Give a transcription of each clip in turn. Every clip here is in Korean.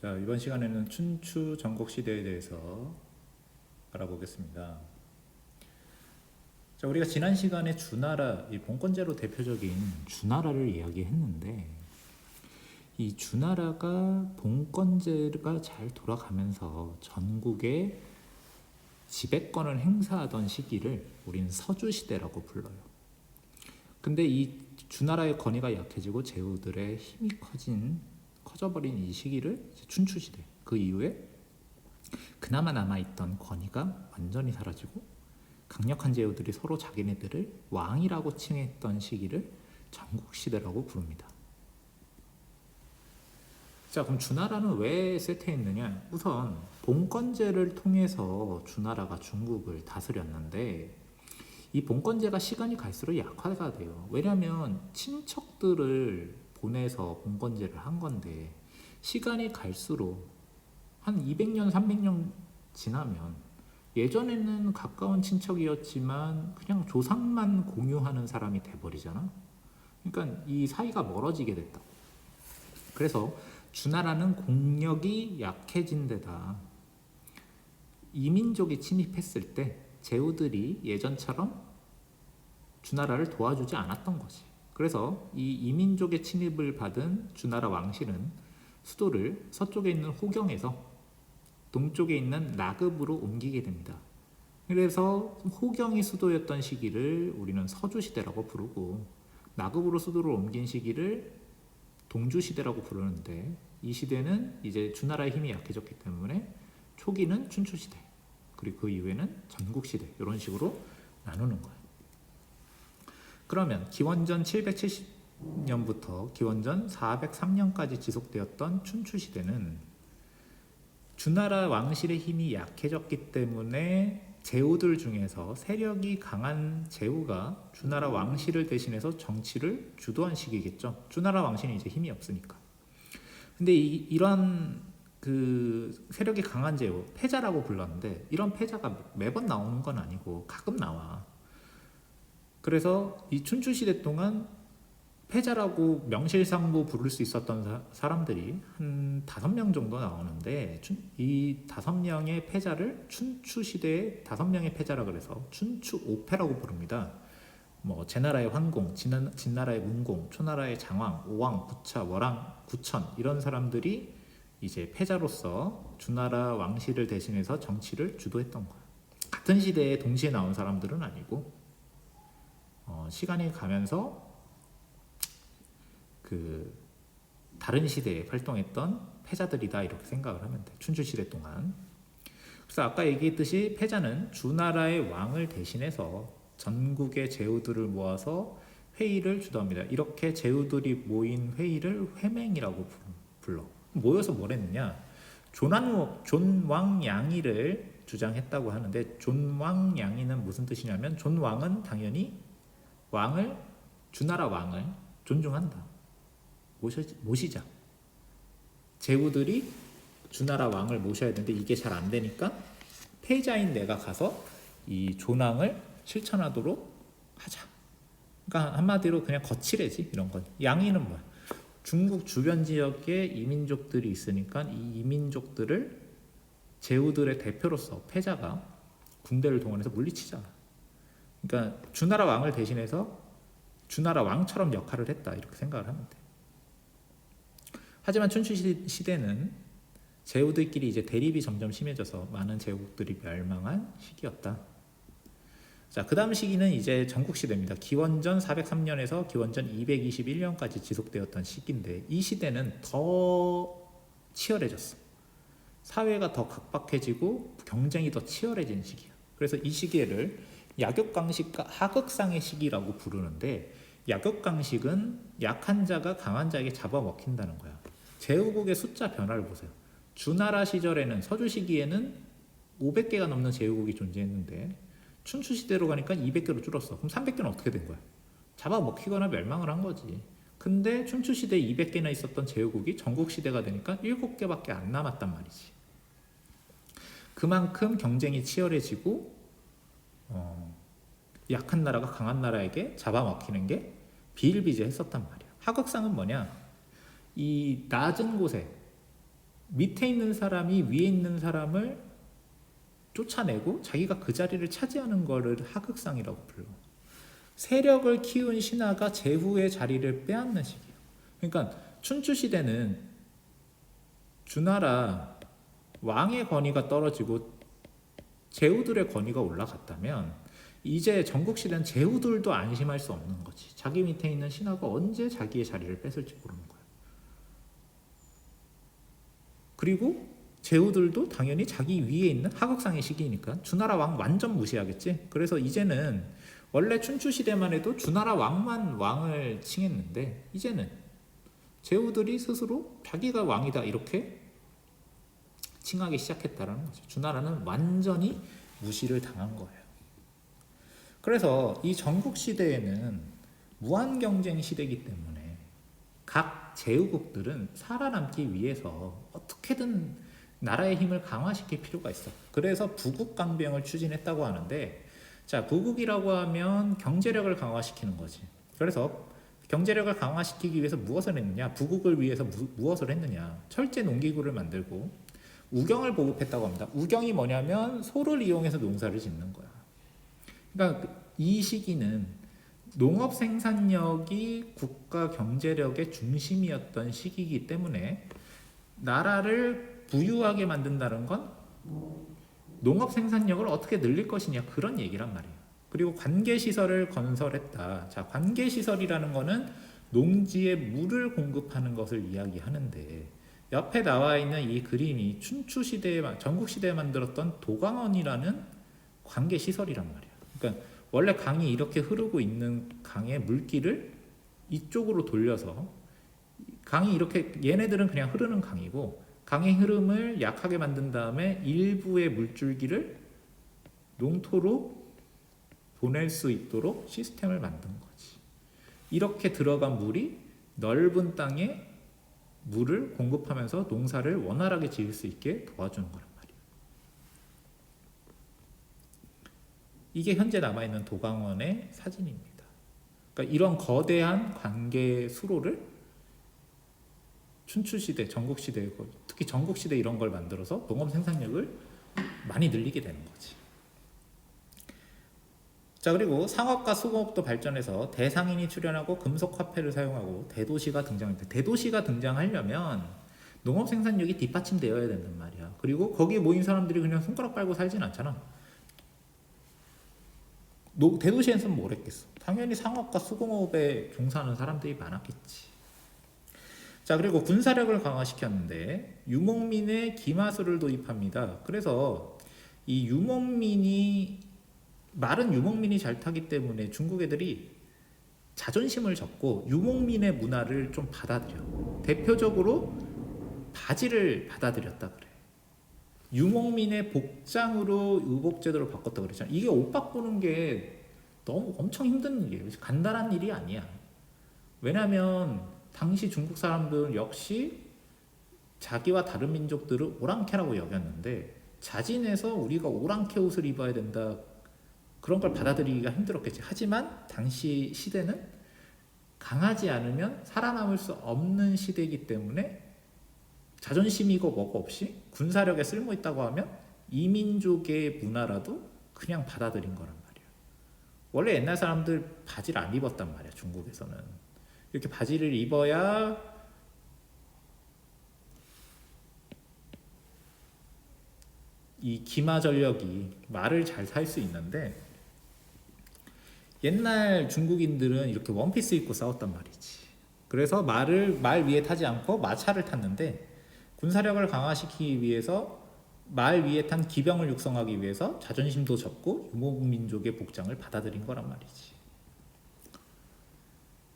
자, 이번 시간에는 춘추 전국시대에 대해서 알아보겠습니다. 자, 우리가 지난 시간에 주나라, 이 봉건제로 대표적인 주나라를 이야기했는데, 이 주나라가 봉건제가 잘 돌아가면서 전국에 지배권을 행사하던 시기를 우리는 서주시대라고 불러요. 근데 이 주나라의 권위가 약해지고 제후들의 힘이 커져버린 이 시기를 춘추시대, 그 이후에 그나마 남아있던 권위가 완전히 사라지고 강력한 제후들이 서로 자기네들을 왕이라고 칭했던 시기를 전국시대라고 부릅니다. 자, 그럼 주나라는 왜 쇠퇴했느냐? 우선 봉건제를 통해서 주나라가 중국을 다스렸는데, 이 봉건제가 시간이 갈수록 약화가 돼요. 왜냐하면 친척들을 보내서 봉건제를 한 건데, 시간이 갈수록 한 200년, 300년 지나면 예전에는 가까운 친척이었지만 그냥 조상만 공유하는 사람이 돼버리잖아. 그러니까 이 사이가 멀어지게 됐다. 그래서 주나라는 국력이 약해진 데다 이민족이 침입했을 때 제후들이 예전처럼 주나라를 도와주지 않았던 거지. 그래서 이 이민족의 침입을 받은 주나라 왕실은 수도를 서쪽에 있는 호경에서 동쪽에 있는 나급으로 옮기게 됩니다. 그래서 호경이 수도였던 시기를 우리는 서주시대라고 부르고, 나급으로 수도를 옮긴 시기를 동주시대라고 부르는데, 이 시대는 이제 주나라의 힘이 약해졌기 때문에 초기는 춘추시대, 그리고 그 이후에는 전국시대, 이런 식으로 나누는 거예요. 그러면 기원전 770년부터 기원전 403년까지 지속되었던 춘추시대는 주나라 왕실의 힘이 약해졌기 때문에 제후들 중에서 세력이 강한 제후가 주나라 왕실을 대신해서 정치를 주도한 시기겠죠. 주나라 왕실은 이제 힘이 없으니까. 근데 이런 그 세력이 강한 제후, 패자라고 불렀는데, 이런 패자가 매번 나오는 건 아니고 가끔 나와. 그래서 이 춘추시대 동안 패자라고 명실상부 부를 수 있었던 사람들이 한 5명 정도 나오는데, 이 5명의 패자를 춘추시대의 5명의 패자라 그래서 춘추오패라고 부릅니다. 뭐 제나라의 환공, 진나라의 문공, 초나라의 장왕, 오왕, 부차, 월왕, 구천, 이런 사람들이 이제 패자로서 주나라 왕실을 대신해서 정치를 주도했던 거야. 같은 시대에 동시에 나온 사람들은 아니고, 시간이 가면서 그 다른 시대에 활동했던 패자들이다, 이렇게 생각을 하면 돼. 춘추시대 동안. 그래서 아까 얘기했듯이 패자는 주나라의 왕을 대신해서 전국의 제후들을 모아서 회의를 주도합니다. 이렇게 제후들이 모인 회의를 회맹이라고 불러. 모여서 뭘 했느냐? 존왕양이를 주장했다고 하는데, 존왕양이는 무슨 뜻이냐면, 존왕은 당연히 주나라 왕을 존중한다. 모시자. 제후들이 주나라 왕을 모셔야 되는데 이게 잘 안 되니까 패자인 내가 가서 이 존왕을 실천하도록 하자. 그러니까 한마디로 그냥 거칠해지, 이런 건. 양이는 뭐야? 중국 주변 지역에 이민족들이 있으니까 이 이민족들을 제후들의 대표로서 패자가 군대를 동원해서 물리치자. 그러니까 주나라 왕을 대신해서 주나라 왕처럼 역할을 했다, 이렇게 생각을 하면 돼. 하지만 춘추시대는 제후들끼리 이제 대립이 점점 심해져서 많은 제국들이 멸망한 시기였다. 자, 그 다음 시기는 이제 전국시대입니다. 기원전 403년에서 기원전 221년까지 지속되었던 시기인데, 이 시대는 더 치열해졌어. 사회가 더 각박해지고 경쟁이 더 치열해진 시기야. 그래서 이 시기를 약육강식과 하극상의 시기라고 부르는데, 약육강식은 약한 자가 강한 자에게 잡아먹힌다는 거야. 제후국의 숫자 변화를 보세요. 주나라 시절에는, 서주 시기에는 500개가 넘는 제후국이 존재했는데 춘추시대로 가니까 200개로 줄었어. 그럼 300개는 어떻게 된 거야? 잡아먹히거나 멸망을 한 거지. 근데 춘추시대에 200개나 있었던 제후국이 전국시대가 되니까 7개밖에 안 남았단 말이지. 그만큼 경쟁이 치열해지고 약한 나라가 강한 나라에게 잡아먹히는 게 비일비재했었단 말이야. 하극상은 뭐냐? 이 낮은 곳에 밑에 있는 사람이 위에 있는 사람을 쫓아내고 자기가 그 자리를 차지하는 거를 하극상이라고 불러. 세력을 키운 신하가 제후의 자리를 빼앗는 식이에요. 그러니까 춘추 시대는 주나라 왕의 권위가 떨어지고 제후들의 권위가 올라갔다면 이제 전국 시대는 제후들도 안심할 수 없는 거지. 자기 밑에 있는 신하가 언제 자기의 자리를 뺏을지 모르는 거야. 그리고 제후들도 당연히 자기 위에 있는 하극상의 시기니까 주나라 왕 완전 무시하겠지. 그래서 이제는 원래 춘추 시대만 해도 주나라 왕만 왕을 칭했는데 이제는 제후들이 스스로 자기가 왕이다 이렇게 칭하기 시작했다는 거죠. 주나라는 완전히 무시를 당한 거예요. 그래서 이 전국 시대에는 무한 경쟁 시대이기 때문에 각 제후국들은 살아남기 위해서 어떻게든 나라의 힘을 강화시킬 필요가 있어. 그래서 부국강병을 추진했다고 하는데, 자, 부국이라고 하면 경제력을 강화시키는 거지. 그래서 경제력을 강화시키기 위해서 무엇을 했느냐? 부국을 위해서 무엇을 했느냐? 철제 농기구를 만들고 우경을 보급했다고 합니다. 우경이 뭐냐면 소를 이용해서 농사를 짓는 거야. 그러니까 이 시기는 농업 생산력이 국가 경제력의 중심이었던 시기이기 때문에 나라를 부유하게 만든다는 건 농업 생산력을 어떻게 늘릴 것이냐 그런 얘기란 말이에요. 그리고 관계시설을 건설했다. 자, 관계시설이라는 거는 농지에 물을 공급하는 것을 이야기하는데 옆에 나와 있는 이 그림이 춘추시대에 전국시대에 만들었던 도강원이라는 관계시설이란 말이에요. 그러니까 원래 강이 이렇게 흐르고 있는 강의 물길을 이쪽으로 돌려서 강이 이렇게 얘네들은 그냥 흐르는 강이고 강의 흐름을 약하게 만든 다음에 일부의 물줄기를 농토로 보낼 수 있도록 시스템을 만든 거지. 이렇게 들어간 물이 넓은 땅에 물을 공급하면서 농사를 원활하게 지을 수 있게 도와주는 거란 말이에요. 이게 현재 남아있는 도강원의 사진입니다. 그러니까 이런 거대한 관계 수로를 춘추시대, 전국시대, 특히 전국시대 이런 걸 만들어서 농업 생산력을 많이 늘리게 되는 거지. 자, 그리고 상업과 수공업도 발전해서 대상인이 출현하고 금속 화폐를 사용하고 대도시가 등장합니다. 대도시가 등장하려면 농업 생산력이 뒷받침되어야 된단 말이야. 그리고 거기에 모인 사람들이 그냥 손가락 빨고 살진 않잖아. 대도시에서는 뭘 했겠어? 당연히 상업과 수공업에 종사하는 사람들이 많았겠지. 자, 그리고 군사력을 강화시켰는데 유목민의 기마술을 도입합니다. 그래서 이 말은 유목민이 잘 타기 때문에 중국 애들이 자존심을 접고 유목민의 문화를 좀 받아들여. 대표적으로 바지를 받아들였다 그래. 유목민의 복장으로 의복제도를 바꿨다 그랬잖아. 이게 옷 바꾸는 게 너무 엄청 힘든 일이에요. 간단한 일이 아니야. 왜냐하면 당시 중국 사람들은 역시 자기와 다른 민족들을 오랑캐라고 여겼는데 자진해서 우리가 오랑캐 옷을 입어야 된다 그런 걸 받아들이기가 힘들었겠지. 하지만 당시 시대는 강하지 않으면 살아남을 수 없는 시대이기 때문에 자존심이고 뭐고 없이 군사력에 쓸모 있다고 하면 이민족의 문화라도 그냥 받아들인 거란 말이야. 원래 옛날 사람들 바지를 안 입었단 말이야. 중국에서는 이렇게 바지를 입어야 이 기마 전력이 말을 잘 탈 수 있는데 옛날 중국인들은 이렇게 원피스 입고 싸웠단 말이지. 그래서 말 위에 타지 않고 마차를 탔는데 군사력을 강화시키기 위해서 말 위에 탄 기병을 육성하기 위해서 자존심도 접고 유목민족의 복장을 받아들인 거란 말이지.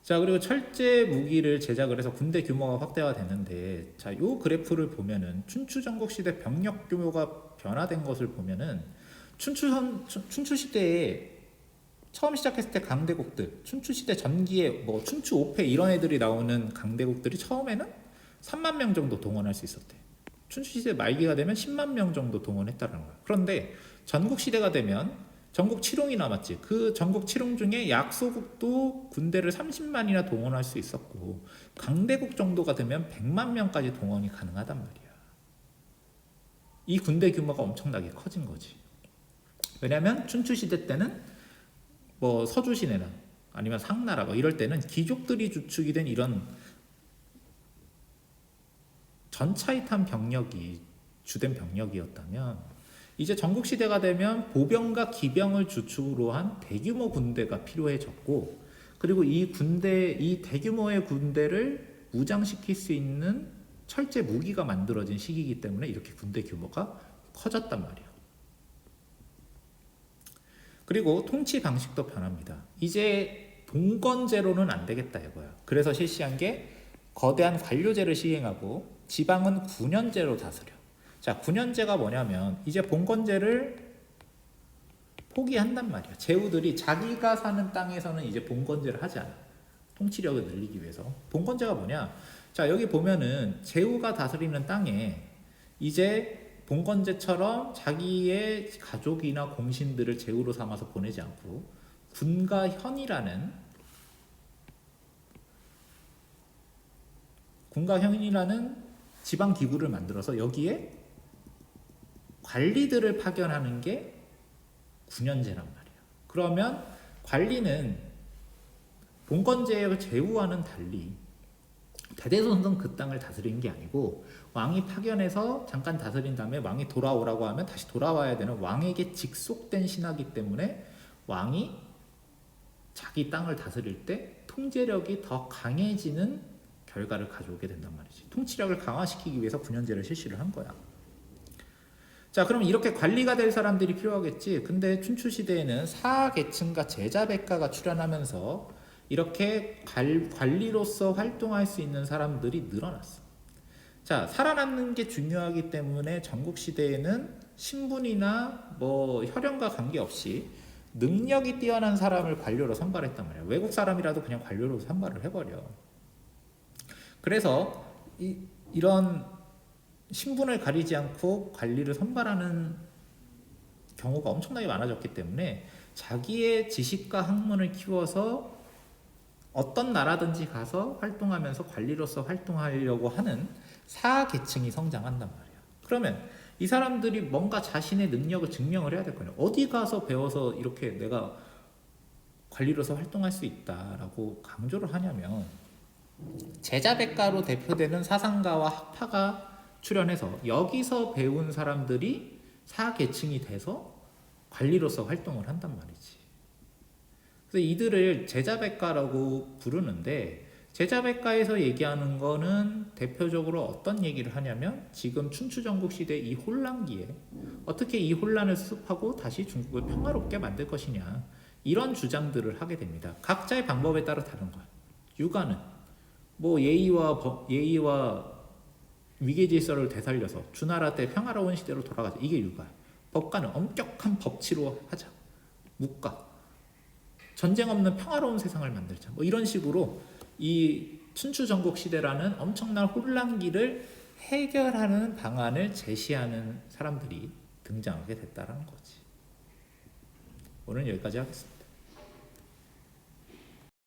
자, 그리고 철제 무기를 제작을 해서 군대 규모가 확대가 됐는데, 자, 요 그래프를 보면은 춘추 전국 시대 병력 규모가 변화된 것을 보면은 춘추 시대에 처음 시작했을 때 강대국들, 춘추 시대 전기에 뭐 춘추 5패 이런 애들이 나오는 강대국들이 처음에는 3만 명 정도 동원할 수 있었대. 춘추 시대 말기가 되면 10만 명 정도 동원했다는 거야. 그런데 전국 시대가 되면 전국 7홍이 남았지. 그 전국 7홍 중에 약소국도 군대를 30만이나 동원할 수 있었고 강대국 정도가 되면 100만 명까지 동원이 가능하단 말이야. 이 군대 규모가 엄청나게 커진 거지. 왜냐하면 춘추 시대 때는 뭐 서주시내나 아니면 상나라 뭐 이럴 때는 귀족들이 주축이 된 이런 전차이탄 병력이 주된 병력이었다면, 이제 전국 시대가 되면 보병과 기병을 주축으로 한 대규모 군대가 필요해졌고, 그리고 이 대규모의 군대를 무장시킬 수 있는 철제 무기가 만들어진 시기이기 때문에 이렇게 군대 규모가 커졌단 말이에요. 그리고 통치 방식도 변합니다. 이제 봉건제로는 안 되겠다 이거야. 그래서 실시한 게 거대한 관료제를 시행하고 지방은 군현제로 다스려. 자, 군현제가 뭐냐면 이제 봉건제를 포기한단 말이야. 제후들이 자기가 사는 땅에서는 이제 봉건제를 하지 않아. 통치력을 늘리기 위해서. 봉건제가 뭐냐? 자, 여기 보면은 제후가 다스리는 땅에 이제 봉건제처럼 자기의 가족이나 공신들을 제후로 삼아서 보내지 않고 군가현이라는 지방 기구를 만들어서 여기에 관리들을 파견하는 게 군현제란 말이에요. 그러면 관리는 봉건제의 제후와는 달리 대대손손 그 땅을 다스리는 게 아니고 왕이 파견해서 잠깐 다스린 다음에 왕이 돌아오라고 하면 다시 돌아와야 되는 왕에게 직속된 신하기 때문에 왕이 자기 땅을 다스릴 때 통제력이 더 강해지는 결과를 가져오게 된단 말이지. 통치력을 강화시키기 위해서 군현제를 실시를 한 거야. 자, 그럼 이렇게 관리가 될 사람들이 필요하겠지. 근데 춘추 시대에는 사계층과 제자백가가 출현하면서 이렇게 관리로서 활동할 수 있는 사람들이 늘어났어. 자, 살아남는 게 중요하기 때문에 전국 시대에는 신분이나 뭐 혈연과 관계없이 능력이 뛰어난 사람을 관료로 선발했단 말이야. 외국 사람이라도 그냥 관료로 선발을 해버려. 그래서 이런 신분을 가리지 않고 관리를 선발하는 경우가 엄청나게 많아졌기 때문에 자기의 지식과 학문을 키워서 어떤 나라든지 가서 활동하면서 관리로서 활동하려고 하는 사계층이 성장한단 말이야. 그러면 이 사람들이 뭔가 자신의 능력을 증명을 해야 될 거냐. 어디 가서 배워서 이렇게 내가 관리로서 활동할 수 있다라고 강조를 하냐면, 제자백가로 대표되는 사상가와 학파가 출연해서 여기서 배운 사람들이 사계층이 돼서 관리로서 활동을 한단 말이지. 그래서 이들을 제자백가라고 부르는데, 제자백가에서 얘기하는 거는 대표적으로 어떤 얘기를 하냐면 지금 춘추전국 시대 이 혼란기에 어떻게 이 혼란을 수습하고 다시 중국을 평화롭게 만들 것이냐, 이런 주장들을 하게 됩니다. 각자의 방법에 따라 다른 거야. 유가는 뭐 예의와 위계질서를 되살려서 주나라 때 평화로운 시대로 돌아가자, 이게 유가야. 법가는 엄격한 법치로 하자, 묵가, 전쟁 없는 평화로운 세상을 만들자, 뭐 이런 식으로 이 춘추전국 시대라는 엄청난 혼란기를 해결하는 방안을 제시하는 사람들이 등장하게 됐다는 거지. 오늘 여기까지 하겠습니다.